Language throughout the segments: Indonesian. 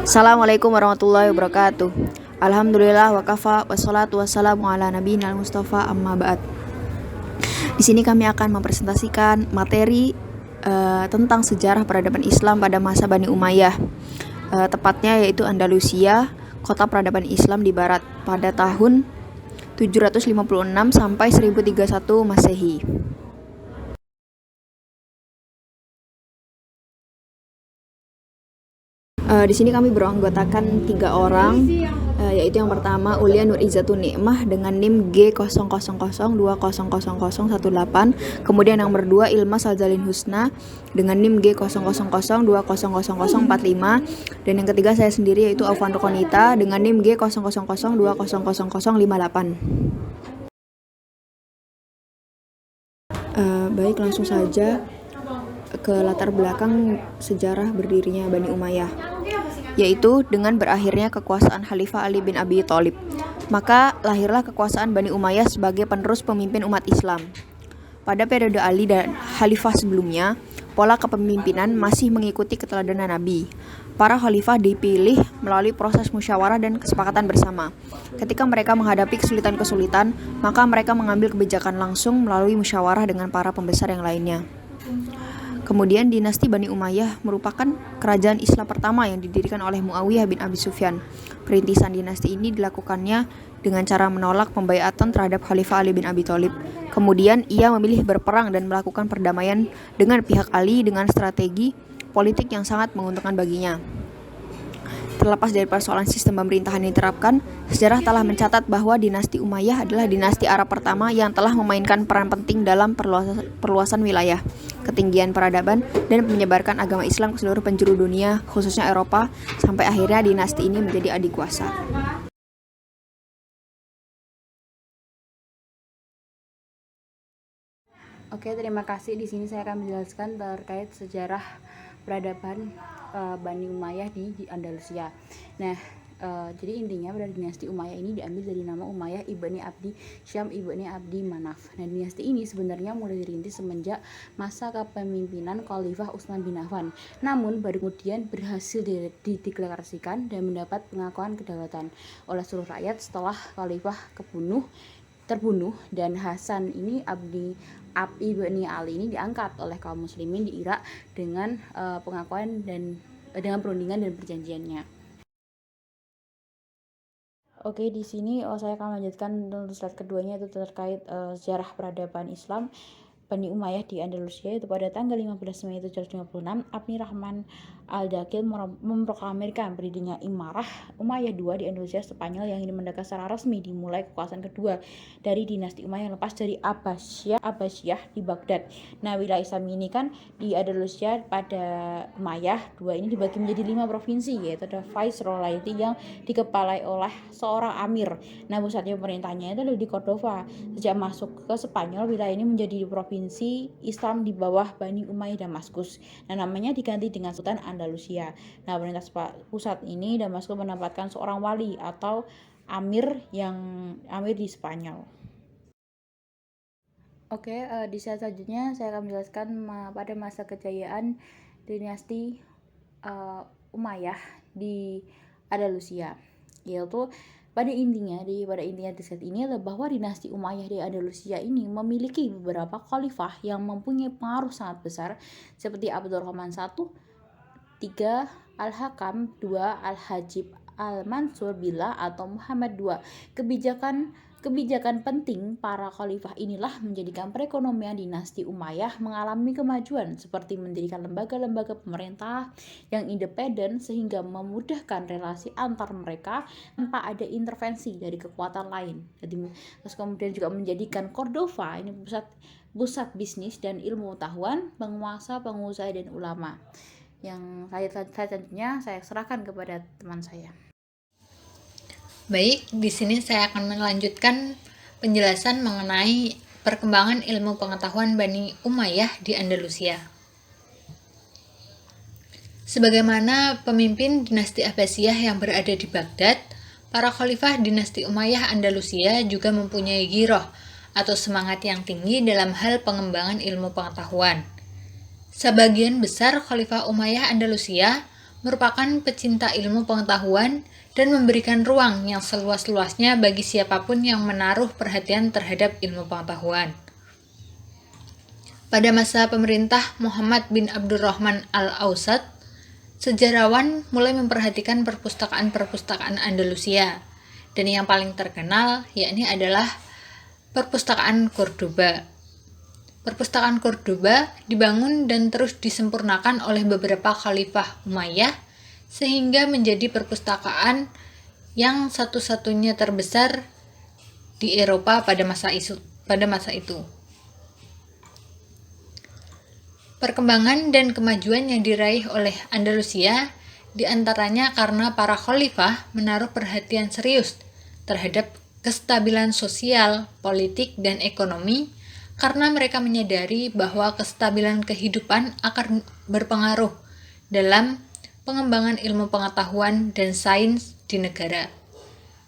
Assalamualaikum warahmatullahi wabarakatuh. Alhamdulillah wa kafa wassalatu wassalamu ala nabiyina al-mustafa amma ba'd. Di sini kami akan mempresentasikan materi tentang sejarah peradaban Islam pada masa Bani Umayyah. Tepatnya yaitu Andalusia, kota peradaban Islam di barat pada tahun 756 sampai 1031 Masehi. Di sini kami beranggotakan 3 orang, yaitu yang pertama Ulia Nur Izzatun Nikmah dengan NIM G00020018. Kemudian yang kedua Ilma Salzalin Husna dengan NIM G00020045. Dan yang ketiga saya sendiri yaitu Aufan Rokonita dengan NIM G00020058. Baik, langsung saja ke latar belakang sejarah berdirinya Bani Umayyah, yaitu dengan berakhirnya kekuasaan Khalifah Ali bin Abi Thalib. Maka lahirlah kekuasaan Bani Umayyah sebagai penerus pemimpin umat Islam. Pada periode Ali dan Khalifah sebelumnya, pola kepemimpinan masih mengikuti keteladanan Nabi. Para khalifah dipilih melalui proses musyawarah dan kesepakatan bersama. Ketika mereka menghadapi kesulitan-kesulitan, maka mereka mengambil kebijakan langsung melalui musyawarah dengan para pembesar yang lainnya. Kemudian dinasti Bani Umayyah merupakan kerajaan Islam pertama yang didirikan oleh Muawiyah bin Abi Sufyan. Perintisan dinasti ini dilakukannya dengan cara menolak pembaiatan terhadap Khalifah Ali bin Abi Thalib. Kemudian ia memilih berperang dan melakukan perdamaian dengan pihak Ali dengan strategi politik yang sangat menguntungkan baginya. Terlepas dari persoalan sistem pemerintahan yang diterapkan, sejarah telah mencatat bahwa dinasti Umayyah adalah dinasti Arab pertama yang telah memainkan peran penting dalam perluasan wilayah, ketinggian peradaban, dan menyebarkan agama Islam ke seluruh penjuru dunia, khususnya Eropa, sampai akhirnya dinasti ini menjadi adikuasa. Oke, terima kasih. Di sini saya akan menjelaskan terkait sejarah peradaban Bani Umayyah di Andalusia. Nah, jadi intinya pada dinasti Umayyah ini diambil dari nama Umayyah ibni Abdi Syam ibni Abdi Manaf. Nah, dinasti ini sebenarnya mulai dirintis semenjak masa kepemimpinan Khalifah Utsman bin Affan. Namun baru kemudian berhasil dideklarasikan dan mendapat pengakuan kedaulatan oleh seluruh rakyat setelah Khalifah terbunuh dan Hasan ini ibni Ali ini diangkat oleh kaum muslimin di Irak dengan pengakuan dan dengan perundingan dan perjanjiannya. Oke, di sini saya akan melanjutkan slide keduanya, itu terkait sejarah peradaban Islam Bani Umayyah di Andalusia. Itu pada tanggal 15 Mei 756, Abni Rahman Al-Dakil memproklamirkan berdirinya Imarah Umayyah II di Andalusia Spanyol yang ini mendapat secara resmi dimulai kekuasaan kedua dari dinasti Umayyah lepas dari Abbasiyah di Baghdad. Nah, wilayah Islam ini kan di Andalusia pada Umayyah II ini dibagi menjadi 5 provinsi, yaitu ada Viceroyalty yang dikepalai oleh seorang amir. Nah, pusatnya pemerintahnya itu ada di Cordova. Sejak masuk ke Spanyol, wilayah ini menjadi provinsi Islam di bawah Bani Umayyah Damaskus. Nah, namanya diganti dengan Sultan Andalusia. Nah, pemerintah pusat ini Damaskus menempatkan seorang wali atau amir di Spanyol. Oke, di slide selanjutnya saya akan menjelaskan pada masa kejayaan dinasti Umayyah di Andalusia, yaitu pada intinya di slide ini adalah bahwa dinasti Umayyah di Andalusia ini memiliki beberapa khalifah yang mempunyai pengaruh sangat besar seperti Abdurrahman I, III, Al-Hakam II, Al-Hajib, Al-Mansur Billah atau Muhammad II. Kebijakan penting para khalifah inilah menjadikan perekonomian dinasti Umayyah mengalami kemajuan, seperti mendirikan lembaga-lembaga pemerintah yang independen sehingga memudahkan relasi antar mereka tanpa ada intervensi dari kekuatan lain. Terus kemudian juga menjadikan Cordova ini pusat bisnis dan ilmu pengetahuan, penguasa, pengusaha dan ulama. Yang selanjutnya saya serahkan kepada teman saya. Baik, di sini saya akan melanjutkan penjelasan mengenai perkembangan ilmu pengetahuan Bani Umayyah di Andalusia. Sebagaimana pemimpin dinasti Abbasiyah yang berada di Baghdad, para khalifah dinasti Umayyah Andalusia juga mempunyai giroh atau semangat yang tinggi dalam hal pengembangan ilmu pengetahuan. Sebagian besar khalifah Umayyah Andalusia merupakan pecinta ilmu pengetahuan dan memberikan ruang yang seluas-luasnya bagi siapapun yang menaruh perhatian terhadap ilmu pengetahuan. Pada masa pemerintah Muhammad bin Abdurrahman al-Ausat, sejarawan mulai memperhatikan perpustakaan-perpustakaan Andalusia, dan yang paling terkenal yakni adalah Perpustakaan Cordoba. Perpustakaan Cordoba dibangun dan terus disempurnakan oleh beberapa khalifah Umayyah sehingga menjadi perpustakaan yang satu-satunya terbesar di Eropa pada masa itu. Perkembangan dan kemajuan yang diraih oleh Andalusia diantaranya karena para khalifah menaruh perhatian serius terhadap kestabilan sosial, politik, dan ekonomi karena mereka menyadari bahwa kestabilan kehidupan akan berpengaruh dalam pengembangan ilmu pengetahuan dan sains di negara.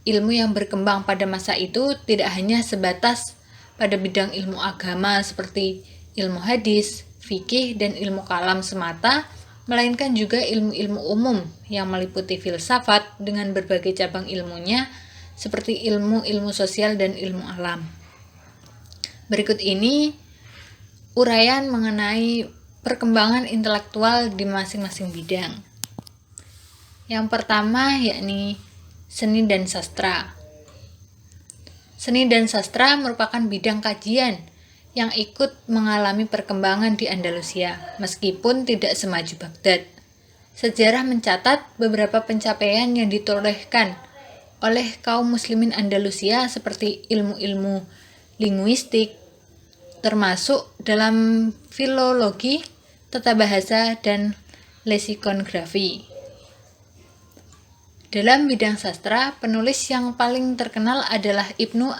Ilmu yang berkembang pada masa itu tidak hanya sebatas pada bidang ilmu agama seperti ilmu hadis, fikih, dan ilmu kalam semata, melainkan juga ilmu-ilmu umum yang meliputi filsafat dengan berbagai cabang ilmunya seperti ilmu-ilmu sosial dan ilmu alam. Berikut ini uraian mengenai perkembangan intelektual di masing-masing bidang. Yang pertama yakni seni dan sastra. Seni dan sastra merupakan bidang kajian yang ikut mengalami perkembangan di Andalusia, meskipun tidak semaju Baghdad. Sejarah mencatat beberapa pencapaian yang ditorehkan oleh kaum muslimin Andalusia seperti ilmu-ilmu linguistik, termasuk dalam filologi, tata bahasa, dan leksikografi. Dalam bidang sastra, penulis yang paling terkenal adalah Ibnu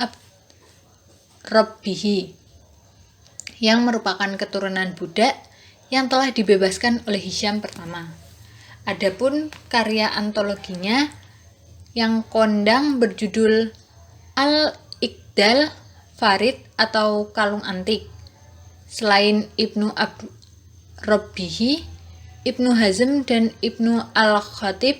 Rabbihi, yang merupakan keturunan budak yang telah dibebaskan oleh Hisham pertama. Adapun karya antologinya yang kondang berjudul Al-Iqdal Farid atau Kalung Antik. Selain Ibnu Rabbihi, Ibnu Hazm dan Ibnu Al-Khatib,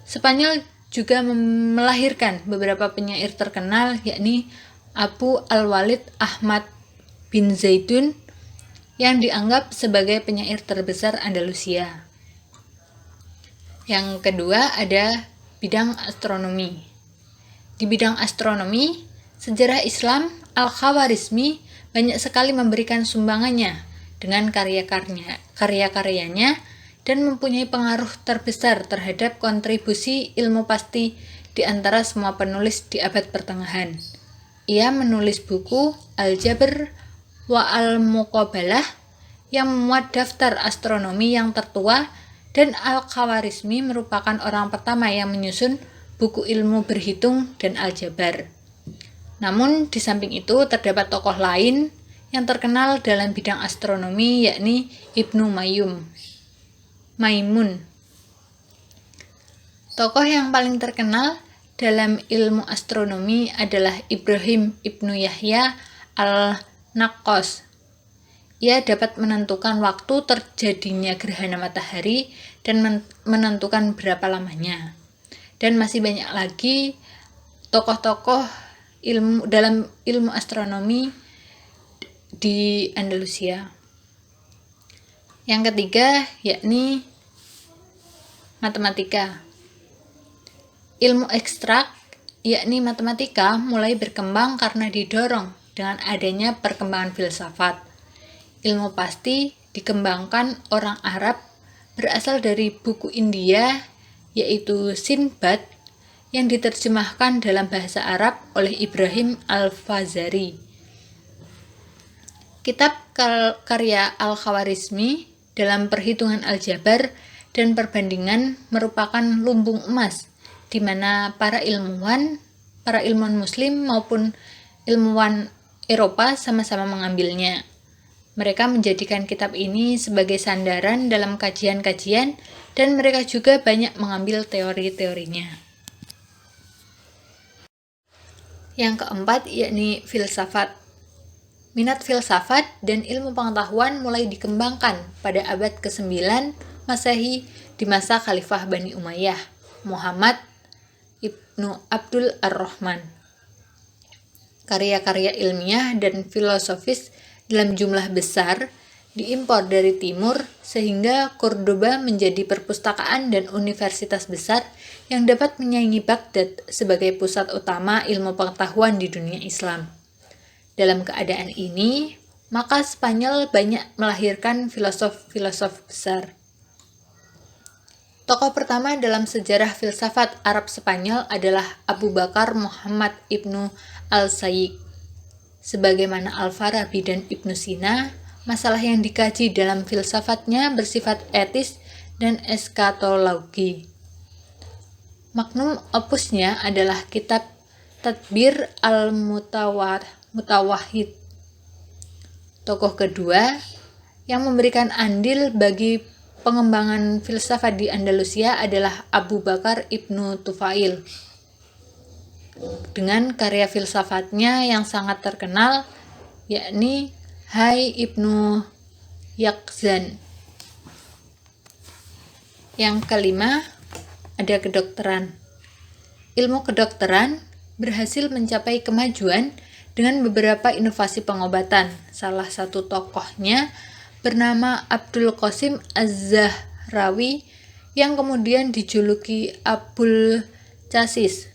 Spanyol juga melahirkan beberapa penyair terkenal yakni Abu Al-Walid Ahmad bin Zaidun yang dianggap sebagai penyair terbesar Andalusia. Yang kedua ada bidang astronomi. Di bidang astronomi, sejarah Islam Al-Khawarizmi banyak sekali memberikan sumbangannya dengan karya-karyanya dan mempunyai pengaruh terbesar terhadap kontribusi ilmu pasti di antara semua penulis di abad pertengahan. Ia menulis buku Al-Jabr wa Al-Muqabalah yang memuat daftar astronomi yang tertua, dan Al-Khawarizmi merupakan orang pertama yang menyusun buku ilmu berhitung dan aljabar. Namun di samping itu terdapat tokoh lain yang terkenal dalam bidang astronomi yakni Ibnu Maimun. Tokoh yang paling terkenal dalam ilmu astronomi adalah Ibrahim Ibnu Yahya al-Naqqas. Ia dapat menentukan waktu terjadinya gerhana matahari dan menentukan berapa lamanya. Dan masih banyak lagi tokoh-tokoh dalam ilmu astronomi di Andalusia. Yang ketiga yakni matematika. Ilmu ekstrak yakni matematika mulai berkembang karena didorong dengan adanya perkembangan filsafat. Ilmu pasti dikembangkan orang Arab berasal dari buku India yaitu Sinbad yang diterjemahkan dalam bahasa Arab oleh Ibrahim Al-Fazari. Kitab karya Al-Khawarizmi dalam perhitungan aljabar dan perbandingan merupakan lumbung emas di mana para ilmuwan muslim maupun ilmuwan Eropa sama-sama mengambilnya. Mereka menjadikan kitab ini sebagai sandaran dalam kajian-kajian dan mereka juga banyak mengambil teori-teorinya. Yang keempat yakni filsafat. Minat filsafat dan ilmu pengetahuan mulai dikembangkan pada abad ke-9 Masehi di masa Khalifah Bani Umayyah, Muhammad Ibnu Abdul Ar-Rahman. Karya-karya ilmiah dan filosofis dalam jumlah besar diimpor dari timur sehingga Cordoba menjadi perpustakaan dan universitas besar yang dapat menyaingi Baghdad sebagai pusat utama ilmu pengetahuan di dunia Islam. Dalam keadaan ini, maka Spanyol banyak melahirkan filosof-filosof besar. Tokoh pertama dalam sejarah filsafat Arab Spanyol adalah Abu Bakar Muhammad Ibnu Al-Sayyid. Sebagaimana Al-Farabi dan Ibnu Sina, masalah yang dikaji dalam filsafatnya bersifat etis dan eskatologi. Magnum opusnya adalah kitab Tadbir al-Mutawahhid. Tokoh kedua yang memberikan andil bagi pengembangan filsafat di Andalusia adalah Abu Bakar Ibnu Tufail. Dengan karya filsafatnya yang sangat terkenal, yakni Hai Ibnu Yaqzan. Yang kelima, ada kedokteran. Ilmu kedokteran berhasil mencapai kemajuan dengan beberapa inovasi pengobatan. Salah satu tokohnya bernama Abdul Qasim Az-Zahrawi yang kemudian dijuluki Abul Chasis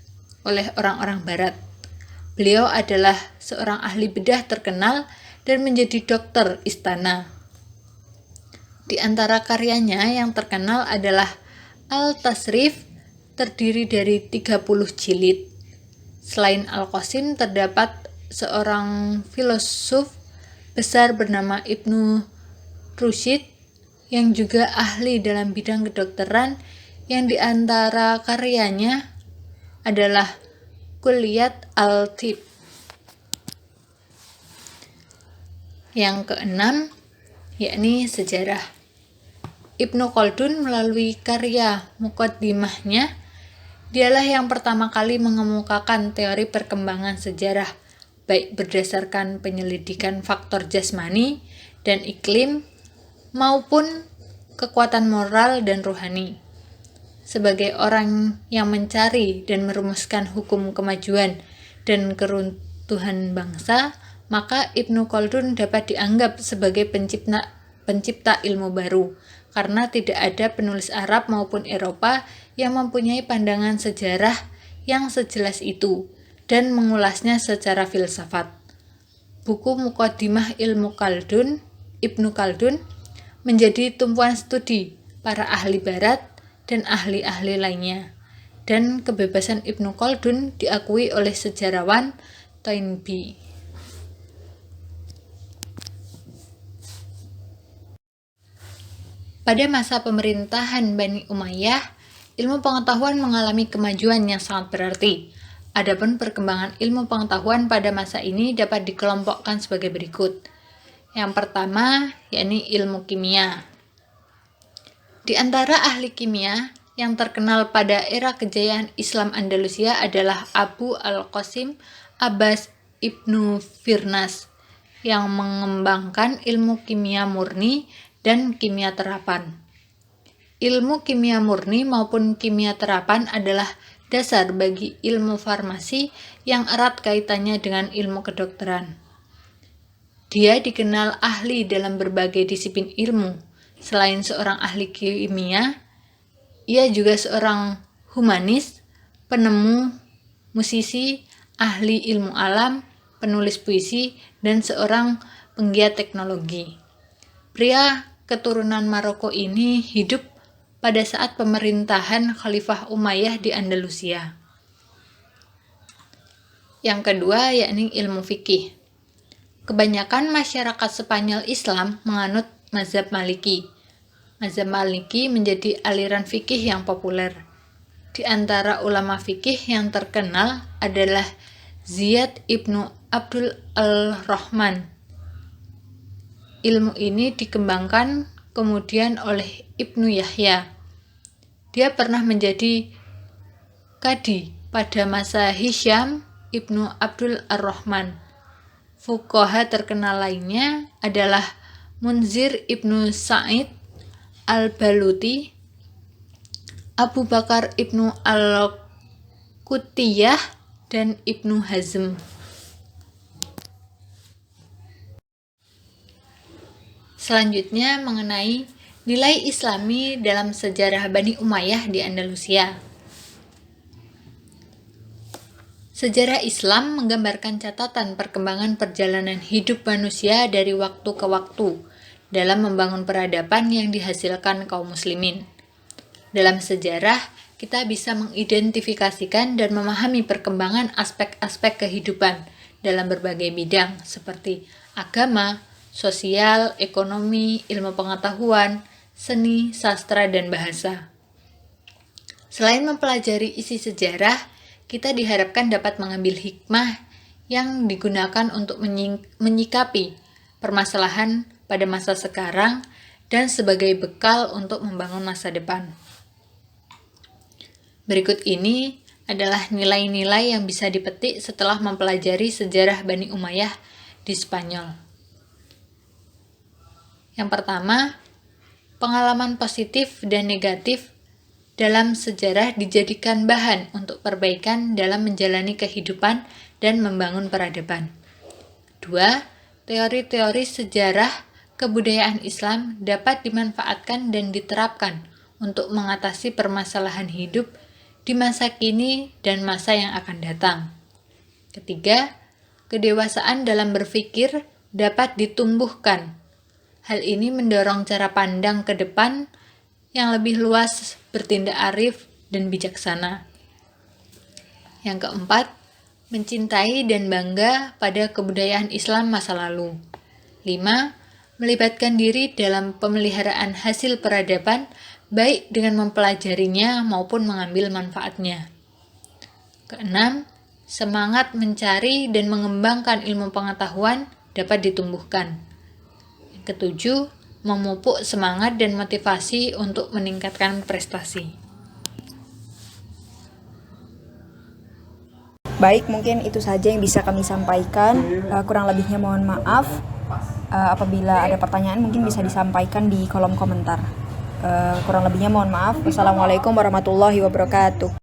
oleh orang-orang barat. Beliau adalah seorang ahli bedah terkenal dan menjadi dokter istana. Di antara karyanya yang terkenal adalah Al-Tasrif, terdiri dari 30 jilid. Selain Al-Qasim, terdapat seorang filosof besar bernama Ibnu Rusyid yang juga ahli dalam bidang kedokteran, yang di antara karyanya adalah Kulliyat Al-Tib. Yang keenam, yakni sejarah. Ibnu Khaldun melalui karya Muqaddimahnya, dialah yang pertama kali mengemukakan teori perkembangan sejarah, baik berdasarkan penyelidikan faktor jasmani dan iklim, maupun kekuatan moral dan rohani. Sebagai orang yang mencari dan merumuskan hukum kemajuan dan keruntuhan bangsa, maka Ibnu Khaldun dapat dianggap sebagai pencipta ilmu baru, karena tidak ada penulis Arab maupun Eropa yang mempunyai pandangan sejarah yang sejelas itu dan mengulasnya secara filsafat. Buku Muqaddimah Ilmu Khaldun, Ibnu Khaldun, menjadi tumpuan studi para ahli barat dan ahli-ahli lainnya, dan kebebasan Ibnu Khaldun diakui oleh sejarawan Toynbee. Pada masa pemerintahan Bani Umayyah, ilmu pengetahuan mengalami kemajuan yang sangat berarti. Adapun perkembangan ilmu pengetahuan pada masa ini dapat dikelompokkan sebagai berikut. Yang pertama, yakni ilmu kimia. Di antara ahli kimia yang terkenal pada era kejayaan Islam Andalusia adalah Abu Al-Qasim Abbas Ibnu Firnas, yang mengembangkan ilmu kimia murni dan kimia terapan. Ilmu kimia murni maupun kimia terapan adalah dasar bagi ilmu farmasi yang erat kaitannya dengan ilmu kedokteran. Dia dikenal ahli dalam berbagai disiplin ilmu. Selain seorang ahli kimia, ia juga seorang humanis, penemu, musisi, ahli ilmu alam, penulis puisi, dan seorang penggiat teknologi. Pria keturunan Maroko ini hidup pada saat pemerintahan Khalifah Umayyah di Andalusia. Yang kedua, yakni ilmu fikih. Kebanyakan masyarakat Spanyol Islam menganut mazhab Maliki. Mazhab Maliki menjadi aliran fikih yang populer. Di antara ulama fikih yang terkenal adalah Ziyad Ibnu Abdul Al-Rahman. Ilmu ini dikembangkan kemudian oleh Ibnu Yahya. Dia pernah menjadi qadhi pada masa Hisham Ibnu Abdul Ar-Rahman. Fuqaha terkenal lainnya adalah Munzir Ibnu Sa'id Al-Baluti, Abu Bakar Ibnu Al-Qutiyah, dan Ibnu Hazm. Selanjutnya mengenai nilai Islami dalam sejarah Bani Umayyah di Andalusia. Sejarah Islam menggambarkan catatan perkembangan perjalanan hidup manusia dari waktu ke waktu dalam membangun peradaban yang dihasilkan kaum muslimin. Dalam sejarah, kita bisa mengidentifikasikan dan memahami perkembangan aspek-aspek kehidupan dalam berbagai bidang seperti agama, sosial, ekonomi, ilmu pengetahuan, seni, sastra, dan bahasa. Selain mempelajari isi sejarah, kita diharapkan dapat mengambil hikmah yang digunakan untuk menyikapi permasalahan pada masa sekarang dan sebagai bekal untuk membangun masa depan. Berikut ini adalah nilai-nilai yang bisa dipetik setelah mempelajari sejarah Bani Umayyah di Spanyol. Yang pertama, pengalaman positif dan negatif dalam sejarah dijadikan bahan untuk perbaikan dalam menjalani kehidupan dan membangun peradaban. 2. Teori-teori sejarah kebudayaan Islam dapat dimanfaatkan dan diterapkan untuk mengatasi permasalahan hidup di masa kini dan masa yang akan datang. Ketiga, kedewasaan dalam berpikir dapat ditumbuhkan. Hal ini mendorong cara pandang ke depan yang lebih luas, bertindak arif, dan bijaksana. Yang keempat, mencintai dan bangga pada kebudayaan Islam masa lalu. 5. Melibatkan diri dalam pemeliharaan hasil peradaban, baik dengan mempelajarinya maupun mengambil manfaatnya. Keenam, semangat mencari dan mengembangkan ilmu pengetahuan dapat ditumbuhkan. Ketujuh, memupuk semangat dan motivasi untuk meningkatkan prestasi. Baik, mungkin itu saja yang bisa kami sampaikan. Kurang lebihnya mohon maaf. Apabila ada pertanyaan mungkin bisa disampaikan di kolom komentar. Kurang lebihnya mohon maaf. Wassalamualaikum warahmatullahi wabarakatuh.